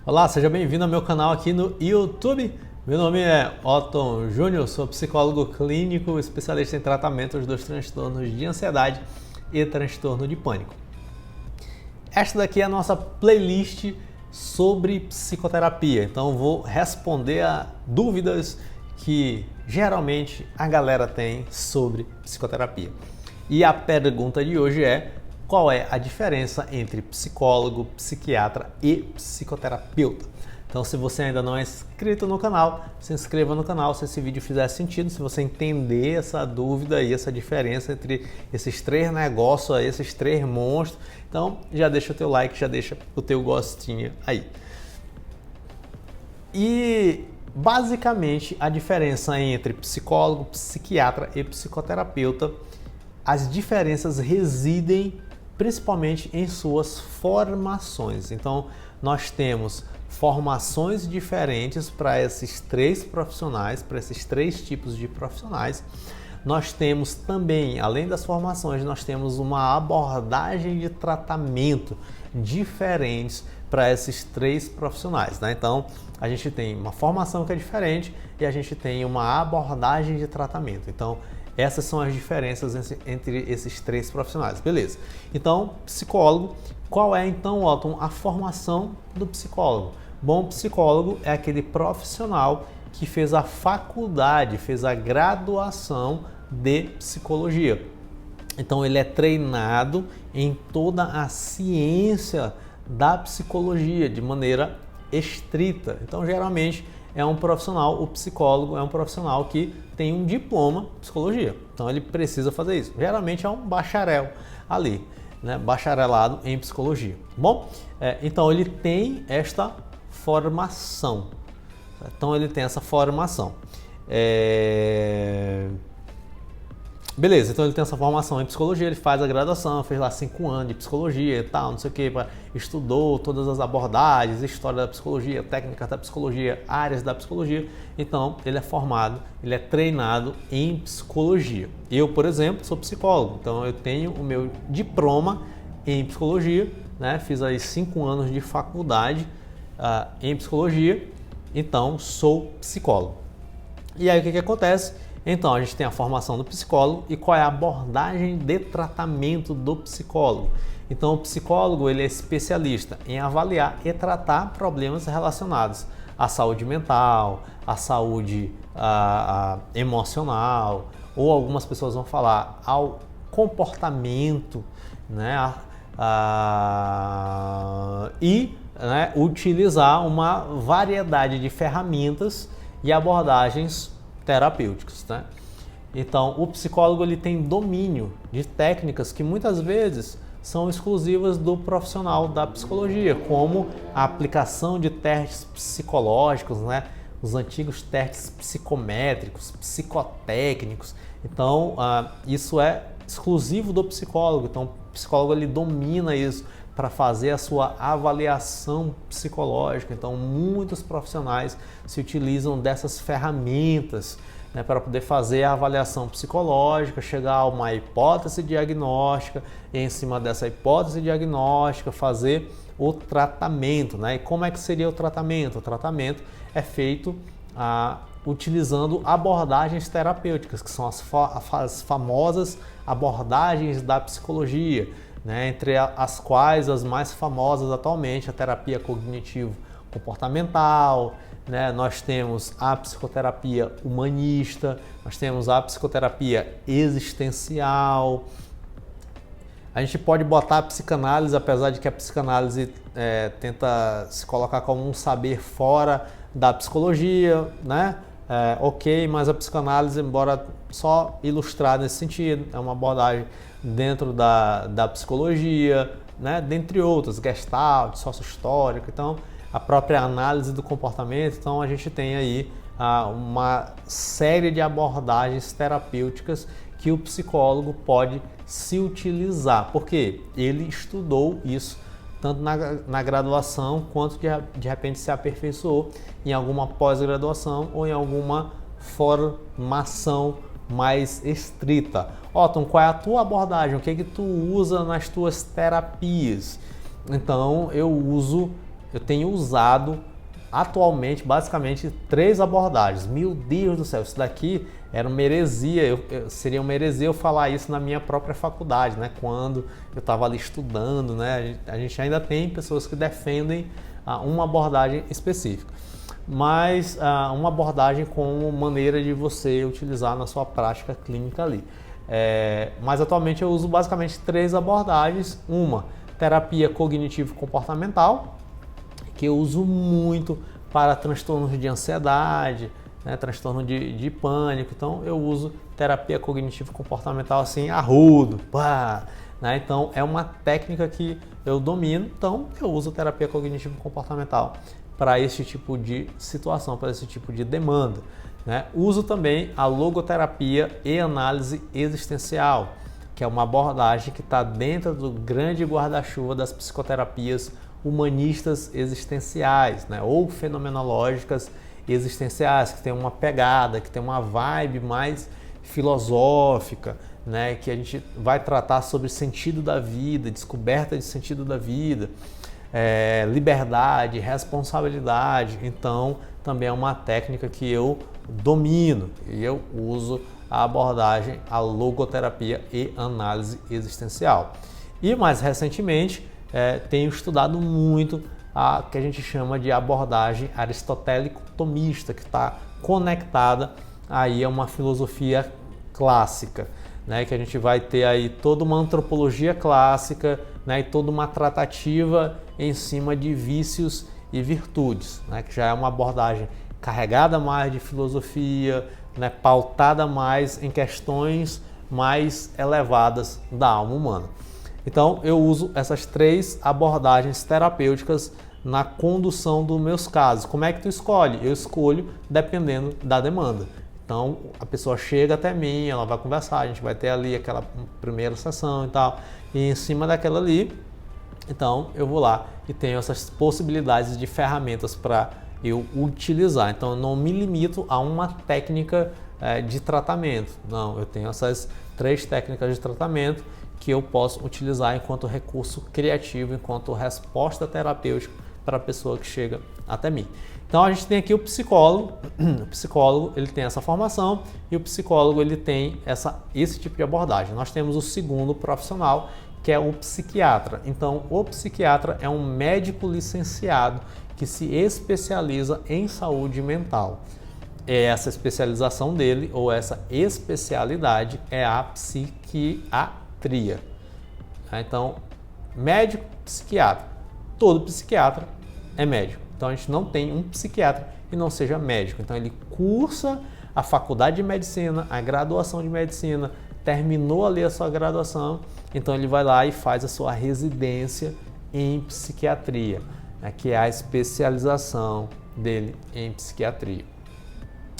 Olá, seja bem-vindo ao meu canal aqui no YouTube. Meu nome é Otton Júnior, sou psicólogo clínico, especialista em tratamentos dos transtornos de ansiedade e transtorno de pânico. Esta daqui é a nossa playlist sobre psicoterapia, então vou responder a dúvidas que geralmente a galera tem sobre psicoterapia. E a pergunta de hoje é: qual é a diferença entre psicólogo, psiquiatra e psicoterapeuta? Então, se você ainda não é inscrito no canal, se inscreva no canal se esse vídeo fizer sentido, se você entender essa dúvida e essa diferença entre esses três negócios, esses três monstros. Então, já deixa o teu like, já deixa o teu gostinho aí. E basicamente a diferença entre psicólogo, psiquiatra e psicoterapeuta, as diferenças residem principalmente em suas formações. Então, nós temos formações diferentes para esses três profissionais, para esses três tipos de profissionais. Nós temos também, além das formações, nós temos uma abordagem de tratamento diferentes para esses três profissionais, né? Então, a gente tem uma formação que é diferente e a gente tem uma abordagem de tratamento. Então, essas são as diferenças entre esses três profissionais, beleza? Então, psicólogo, qual é então, Otton, a formação do psicólogo? Bom, psicólogo é aquele profissional que fez a faculdade, fez a graduação de psicologia. Então, ele é treinado em toda a ciência da psicologia de maneira estrita. Então, geralmente, é um profissional, o psicólogo é um profissional que tem um diploma de psicologia. Então ele precisa fazer isso. Geralmente é um bacharel ali, né? Bacharelado em psicologia. Bom, então ele tem esta formação. Então ele tem essa formação. Beleza, então ele tem essa formação em psicologia, ele faz a graduação, fez lá 5 anos de psicologia e tal, não sei o que, estudou todas as abordagens, história da psicologia, técnicas da psicologia, áreas da psicologia. Então ele é formado, ele é treinado em psicologia. Eu, por exemplo, sou psicólogo, então eu tenho o meu diploma em psicologia, né? Fiz aí 5 anos de faculdade em psicologia, então sou psicólogo. E aí o que acontece? Então, a gente tem a formação do psicólogo e qual é a abordagem de tratamento do psicólogo. Então, o psicólogo ele é especialista em avaliar e tratar problemas relacionados à saúde mental, à saúde emocional, ou algumas pessoas vão falar ao comportamento, né? Utilizar uma variedade de ferramentas e abordagens terapêuticos, né? Então, o psicólogo ele tem domínio de técnicas que muitas vezes são exclusivas do profissional da psicologia, como a aplicação de testes psicológicos, né? Os antigos testes psicométricos, psicotécnicos. Então, isso é exclusivo do psicólogo. Então, o psicólogo ele domina isso para fazer a sua avaliação psicológica. Então, muitos profissionais se utilizam dessas ferramentas, né, para poder fazer a avaliação psicológica, chegar a uma hipótese diagnóstica, e em cima dessa hipótese diagnóstica fazer o tratamento, né? E como é que seria o tratamento? O tratamento é feito utilizando abordagens terapêuticas, que são as famosas abordagens da psicologia, né, entre as quais as mais famosas atualmente, a terapia cognitivo-comportamental, né, nós temos a psicoterapia humanista, nós temos a psicoterapia existencial. A gente pode botar a psicanálise, apesar de que a psicanálise tenta se colocar como um saber fora da psicologia, né? Ok, mas a psicanálise, embora só ilustrar nesse sentido, é uma abordagem dentro da psicologia, né? Dentre outras, Gestalt, sócio-histórico, então a própria análise do comportamento. Então a gente tem aí uma série de abordagens terapêuticas que o psicólogo pode se utilizar, porque ele estudou isso tanto na graduação quanto de repente se aperfeiçoou em alguma pós-graduação ou em alguma formação mais estrita. Otton, qual é a tua abordagem? O que é que tu usa nas tuas terapias? Então, eu uso eu tenho usado atualmente basicamente 3 abordagens. Meu Deus do céu, isso daqui era uma heresia, seria uma heresia eu falar isso na minha própria faculdade, né? Quando eu estava ali estudando, né? A gente ainda tem pessoas que defendem uma abordagem específica, mas uma abordagem como maneira de você utilizar na sua prática clínica ali. Mas atualmente eu uso basicamente 3 abordagens. Uma, terapia cognitivo-comportamental, que eu uso muito para transtornos de ansiedade, né, transtorno de pânico. Então eu uso terapia cognitivo-comportamental assim, arrudo, pá, né? Então é uma técnica que eu domino, então eu uso terapia cognitivo-comportamental para esse tipo de situação, para esse tipo de demanda, né? Uso também a logoterapia e análise existencial, que é uma abordagem que está dentro do grande guarda-chuva das psicoterapias humanistas existenciais, né? Ou fenomenológicas existenciais, que tem uma pegada, que tem uma vibe mais filosófica, né? Que a gente vai tratar sobre sentido da vida, descoberta de sentido da vida, liberdade, responsabilidade. Então também é uma técnica que eu domino e eu uso a abordagem, a logoterapia e análise existencial. E mais recentemente tenho estudado muito a que a gente chama de abordagem aristotélico-tomista, que está conectada aí a uma filosofia clássica, né? Que a gente vai ter aí toda uma antropologia clássica, né? E toda uma tratativa em cima de vícios e virtudes, né? Que já é uma abordagem carregada mais de filosofia, né? Pautada mais em questões mais elevadas da alma humana. Então eu uso essas 3 abordagens terapêuticas na condução dos meus casos. Como é que tu escolhe? Eu escolho dependendo da demanda. Então a pessoa chega até mim, ela vai conversar, a gente vai ter ali aquela primeira sessão e tal, e em cima daquela ali, então eu vou lá e tenho essas possibilidades de ferramentas para eu utilizar. Então eu não me limito a uma técnica de tratamento, não, eu tenho essas 3 técnicas de tratamento que eu posso utilizar enquanto recurso criativo, enquanto resposta terapêutica para a pessoa que chega até mim. Então a gente tem aqui o psicólogo. O psicólogo ele tem essa formação e o psicólogo ele tem esse tipo de abordagem. Nós temos o segundo profissional, que é o psiquiatra. Então o psiquiatra é um médico licenciado que se especializa em saúde mental. Essa especialização dele, ou essa especialidade, é a psiquiatria. Então, médico, psiquiatra. Todo psiquiatra é médico. Então, a gente não tem um psiquiatra que não seja médico. Então, ele cursa a faculdade de medicina, a graduação de medicina, terminou ali a sua graduação, então ele vai lá e faz a sua residência em psiquiatria, né, que é a especialização dele em psiquiatria.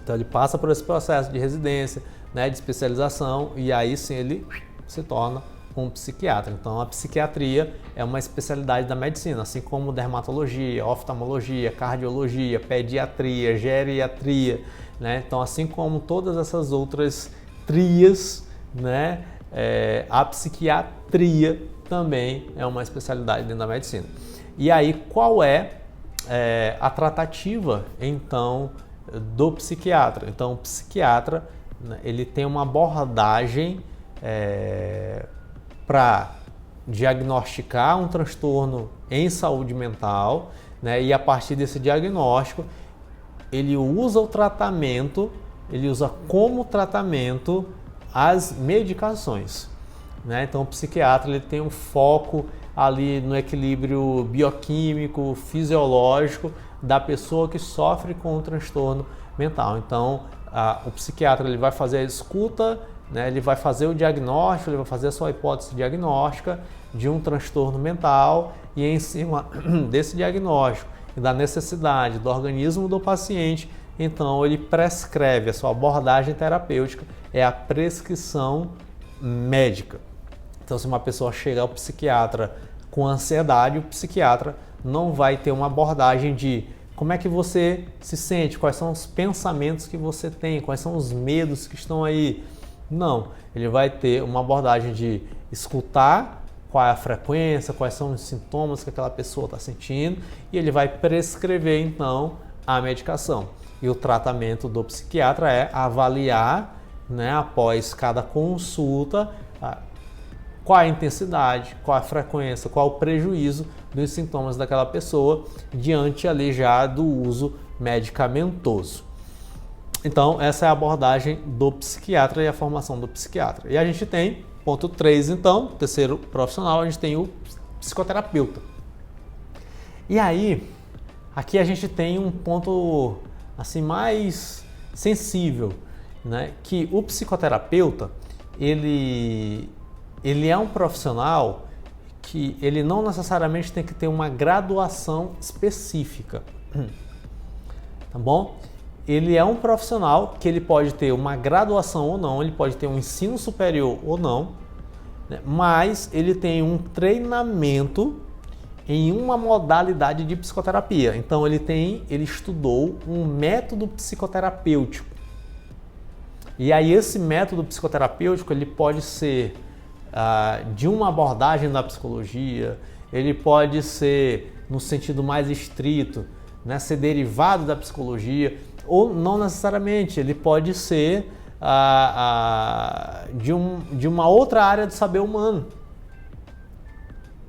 Então ele passa por esse processo de residência, né, de especialização, e aí sim ele se torna um psiquiatra. Então a psiquiatria é uma especialidade da medicina, assim como dermatologia, oftalmologia, cardiologia, pediatria, geriatria, né? Então assim como todas essas outras trias, né, a psiquiatria também é uma especialidade dentro da medicina. E aí qual é a tratativa então do psiquiatra? Então o psiquiatra, né, ele tem uma abordagem para diagnosticar um transtorno em saúde mental, né? E a partir desse diagnóstico ele usa o tratamento, ele usa como tratamento as medicações, né? Então o psiquiatra ele tem um foco ali no equilíbrio bioquímico, fisiológico da pessoa que sofre com um transtorno mental. Então o psiquiatra ele vai fazer a escuta, né? Ele vai fazer o diagnóstico, ele vai fazer a sua hipótese diagnóstica de um transtorno mental, e em cima desse diagnóstico e da necessidade do organismo do paciente, então ele prescreve. A sua abordagem terapêutica é a prescrição médica. Então se uma pessoa chega ao psiquiatra com ansiedade, o psiquiatra não vai ter uma abordagem de como é que você se sente, quais são os pensamentos que você tem, quais são os medos que estão aí. Não, ele vai ter uma abordagem de escutar qual é a frequência, quais são os sintomas que aquela pessoa está sentindo, e ele vai prescrever então a medicação. E o tratamento do psiquiatra é avaliar, né, após cada consulta, qual a intensidade, qual a frequência, qual o prejuízo dos sintomas daquela pessoa diante ali já do uso medicamentoso. Então, essa é a abordagem do psiquiatra e a formação do psiquiatra. E a gente tem, ponto 3, então, terceiro profissional, a gente tem o psicoterapeuta. E aí, aqui a gente tem um ponto assim mais sensível, né? Que o psicoterapeuta, ele é um profissional que ele não necessariamente tem que ter uma graduação específica, tá bom? Ele é um profissional que ele pode ter uma graduação ou não, ele pode ter um ensino superior ou não, né? Mas ele tem um treinamento em uma modalidade de psicoterapia. Então ele estudou um método psicoterapêutico. E aí esse método psicoterapêutico ele pode ser de uma abordagem da psicologia, ele pode ser no sentido mais estrito, né, ser derivado da psicologia, ou não necessariamente, ele pode ser de uma outra área do saber humano,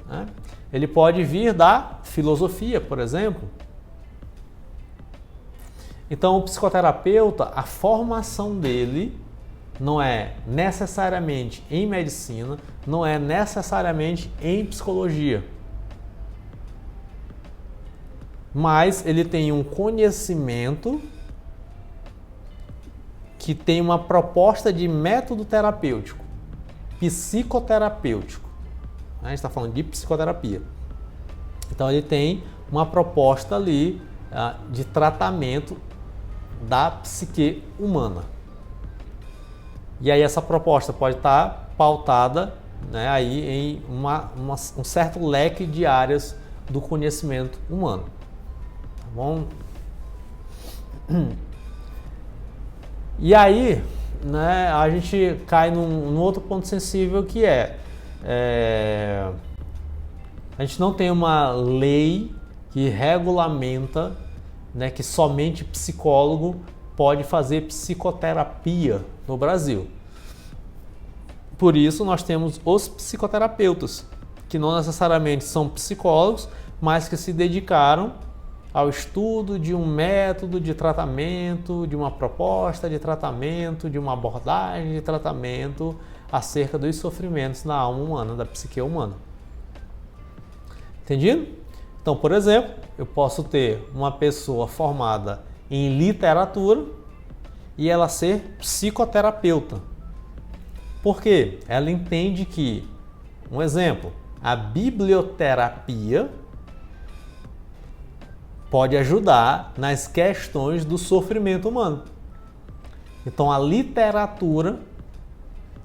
né? Ele pode vir da filosofia, por exemplo. Então, o psicoterapeuta, a formação dele não é necessariamente em medicina, não é necessariamente em psicologia. Mas ele tem um conhecimento que tem uma proposta de método terapêutico, psicoterapêutico. A gente está falando de psicoterapia. Então ele tem uma proposta ali de tratamento da psique humana. E aí essa proposta pode estar pautada, né, aí em um certo leque de áreas do conhecimento humano. Tá bom? E aí, né, a gente cai num outro ponto sensível que a gente não tem uma lei que regulamenta, né, que somente psicólogo pode fazer psicoterapia no Brasil. Por isso nós temos os psicoterapeutas, que não necessariamente são psicólogos, mas que se dedicaram ao estudo de um método de tratamento, de uma proposta de tratamento, de uma abordagem de tratamento acerca dos sofrimentos da alma humana, da psique humana. Entendido? Então, por exemplo, eu posso ter uma pessoa formada em literatura e ela ser psicoterapeuta. Por quê? Ela entende que, um exemplo, a biblioterapia pode ajudar nas questões do sofrimento humano. Então, a literatura,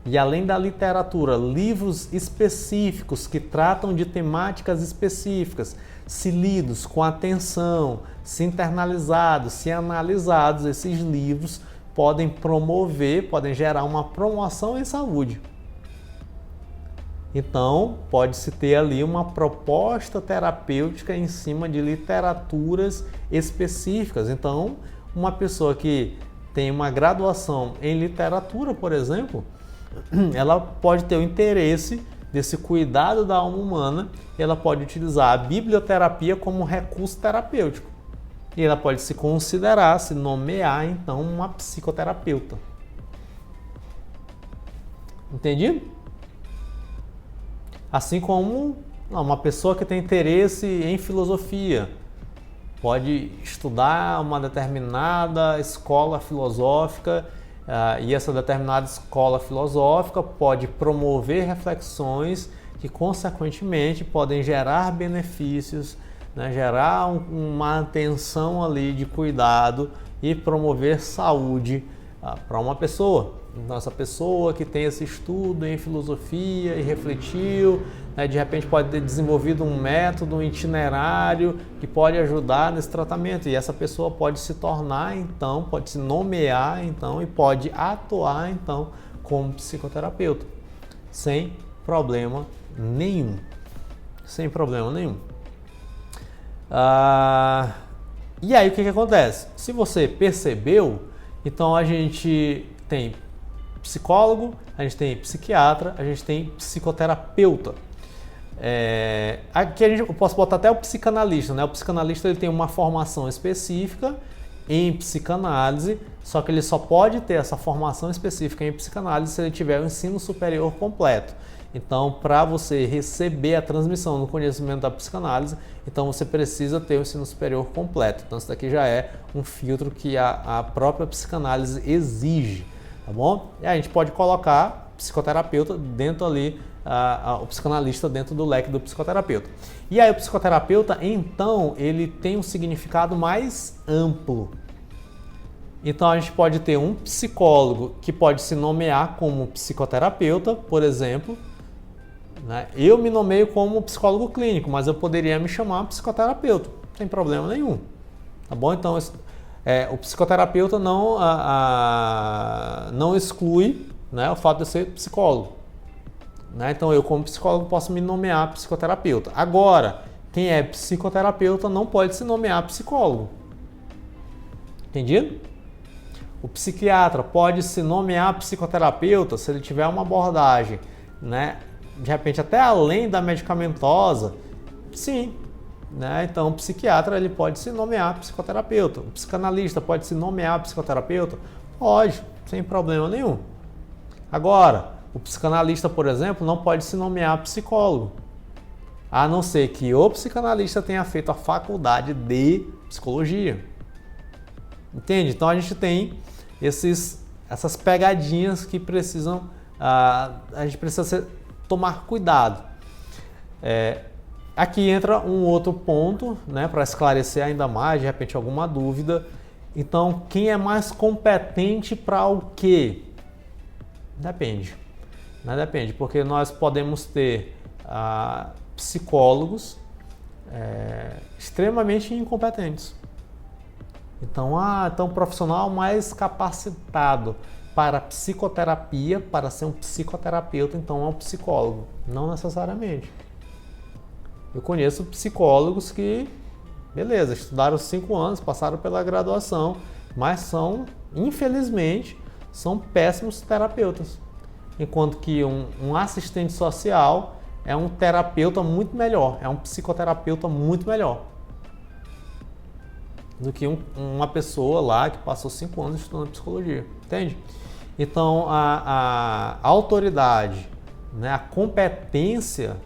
e além da literatura, livros específicos que tratam de temáticas específicas, se lidos com atenção, se internalizados, se analisados, esses livros podem promover, podem gerar uma promoção em saúde. Então, pode-se ter ali uma proposta terapêutica em cima de literaturas específicas. Então, uma pessoa que tem uma graduação em literatura, por exemplo, ela pode ter o interesse desse cuidado da alma humana, ela pode utilizar a biblioterapia como recurso terapêutico. E ela pode se considerar, se nomear, então, uma psicoterapeuta. Entendido? Assim como uma pessoa que tem interesse em filosofia pode estudar uma determinada escola filosófica e essa determinada escola filosófica pode promover reflexões que, consequentemente, podem gerar benefícios, né, gerar uma atenção ali de cuidado e promover saúde para uma pessoa. Então, essa pessoa que tem esse estudo em filosofia e refletiu, né, de repente pode ter desenvolvido um método, um itinerário que pode ajudar nesse tratamento. E essa pessoa pode se tornar, então, pode se nomear, então, e pode atuar, então, como psicoterapeuta, sem problema nenhum. Sem problema nenhum. E aí o que acontece? Se você percebeu, então a gente tem psicólogo, a gente tem psiquiatra, a gente tem psicoterapeuta. Aqui eu posso botar até o psicanalista, né? O psicanalista ele tem uma formação específica em psicanálise, só que ele só pode ter essa formação específica em psicanálise se ele tiver o ensino superior completo. Então, para você receber a transmissão do conhecimento da psicanálise, então você precisa ter o ensino superior completo. Então, isso daqui já é um filtro que a própria psicanálise exige, tá bom? E a gente pode colocar psicoterapeuta dentro ali, o psicanalista dentro do leque do psicoterapeuta. E aí o psicoterapeuta, então, ele tem um significado mais amplo. Então a gente pode ter um psicólogo que pode se nomear como psicoterapeuta, por exemplo, né? Eu me nomeio como psicólogo clínico, mas eu poderia me chamar psicoterapeuta, não tem problema nenhum, tá bom? Então o psicoterapeuta não exclui, né, o fato de eu ser psicólogo, né? Então eu como psicólogo posso me nomear psicoterapeuta. Agora, quem é psicoterapeuta não pode se nomear psicólogo, entendido? O psiquiatra pode se nomear psicoterapeuta se ele tiver uma abordagem, né, de repente até além da medicamentosa, sim, né? Então o psiquiatra ele pode se nomear psicoterapeuta. O psicanalista pode se nomear psicoterapeuta? Pode, sem problema nenhum. Agora, o psicanalista, por exemplo, não pode se nomear psicólogo, a não ser que o psicanalista tenha feito a faculdade de psicologia. Entende? Então a gente tem essas pegadinhas que precisam, a gente precisa tomar cuidado. Aqui entra um outro ponto, né, para esclarecer ainda mais, de repente alguma dúvida. Então, quem é mais competente para o quê? Depende. Né? Depende, porque nós podemos ter psicólogos extremamente incompetentes. Então, então, um profissional mais capacitado para psicoterapia, para ser um psicoterapeuta, então é um psicólogo. Não necessariamente. Eu conheço psicólogos que, beleza, estudaram 5 anos, passaram pela graduação, mas infelizmente, são péssimos terapeutas. Enquanto que um assistente social é um terapeuta muito melhor, é um psicoterapeuta muito melhor do que uma pessoa lá que passou 5 anos estudando psicologia, entende? Então, a autoridade, né, a competência,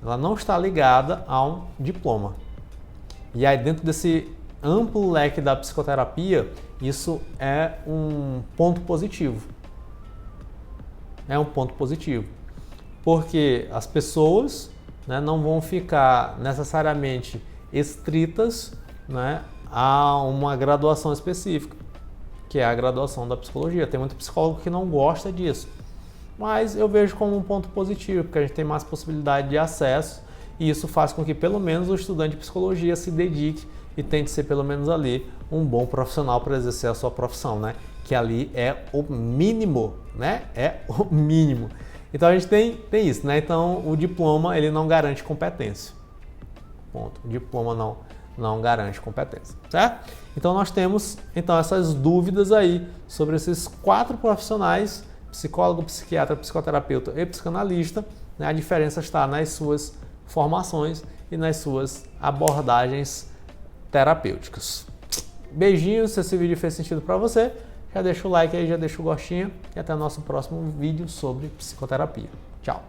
ela não está ligada a um diploma. E aí, dentro desse amplo leque da psicoterapia, isso é um ponto positivo. É um ponto positivo. Porque as pessoas, né, não vão ficar necessariamente estritas, né, a uma graduação específica, que é a graduação da psicologia. Tem muito psicólogo que não gosta disso, mas eu vejo como um ponto positivo, porque a gente tem mais possibilidade de acesso e isso faz com que pelo menos o estudante de psicologia se dedique e tente ser pelo menos ali um bom profissional para exercer a sua profissão, né? Que ali é o mínimo, né? É o mínimo. Então a gente tem isso, né? Então o diploma ele não garante competência. Ponto. O diploma não garante competência, certo? Então nós temos essas dúvidas aí sobre esses 4 profissionais: psicólogo, psiquiatra, psicoterapeuta e psicanalista, né? A diferença está nas suas formações e nas suas abordagens terapêuticas. Beijinhos, se esse vídeo fez sentido para você, já deixa o like aí, já deixa o gostinho e até o nosso próximo vídeo sobre psicoterapia. Tchau!